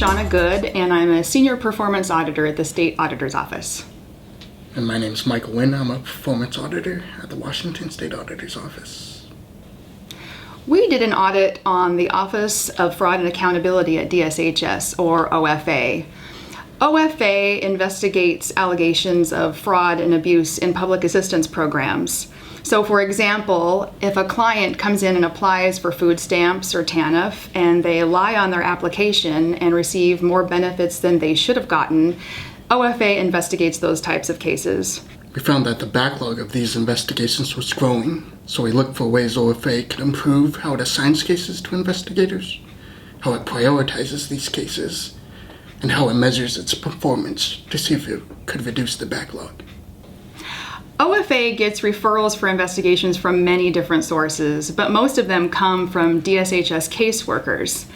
Shauna Good, and I'm a Senior Performance Auditor at the State Auditor's Office. And my name is Michael Wynn. I'm a Performance Auditor at the Washington State Auditor's Office. We did an audit on the Office of Fraud and Accountability at DSHS, or OFA. OFA investigates allegations of fraud and abuse in public assistance programs. So for example, if a client comes in and applies for food stamps or TANF and they lie on their application and receive more benefits than they should have gotten, OFA investigates those types of cases. We found that the backlog of these investigations was growing, so we looked for ways OFA could improve how it assigns cases to investigators, how it prioritizes these cases, and how it measures its performance to see if it could reduce the backlog. OFA gets referrals for investigations from many different sources, but most of them come from DSHS caseworkers.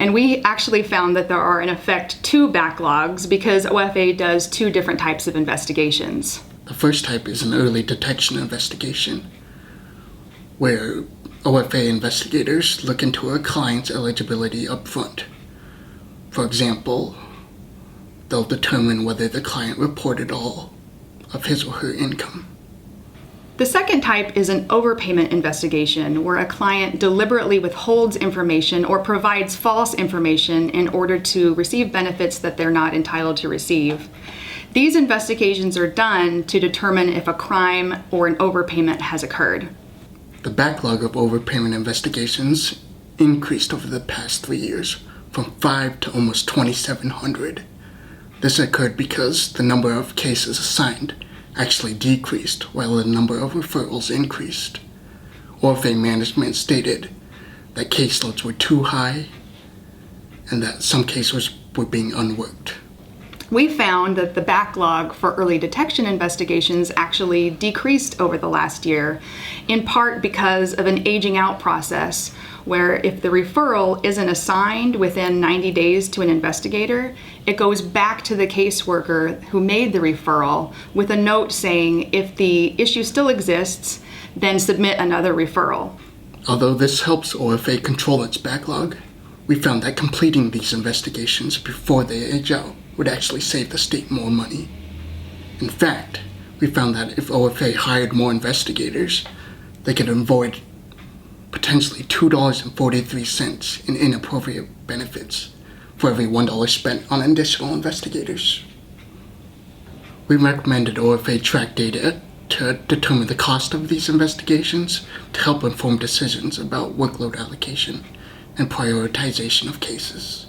And we actually found that there are in effect two backlogs because OFA does two different types of investigations. The first type is an early detection investigation, where OFA investigators look into a client's eligibility up front. For example, they'll determine whether the client reported all of his or her income. The second type is an overpayment investigation, where a client deliberately withholds information or provides false information in order to receive benefits that they're not entitled to receive. These investigations are done to determine if a crime or an overpayment has occurred. The backlog of overpayment investigations increased over the past 3 years, from 5 to almost 2,700. This occurred because the number of cases assigned actually decreased while the number of referrals increased. OFA management stated that caseloads were too high and that some cases were being unworked. We found that the backlog for early detection investigations actually decreased over the last year, in part because of an aging out process, where if the referral isn't assigned within 90 days to an investigator, it goes back to the caseworker who made the referral with a note saying if the issue still exists, then submit another referral. Although this helps OFA control its backlog, we found that completing these investigations before they age out would actually save the state more money. In fact, we found that if OFA hired more investigators, they could avoid potentially $2.43 in inappropriate benefits for every $1 spent on additional investigators. We recommended OFA track data to determine the cost of these investigations to help inform decisions about workload allocation and prioritization of cases.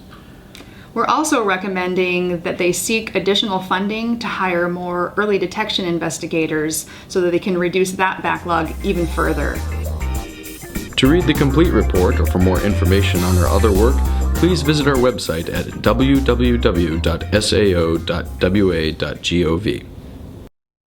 We're also recommending that they seek additional funding to hire more early detection investigators so that they can reduce that backlog even further. To read the complete report or for more information on our other work, please visit our website at www.sao.wa.gov.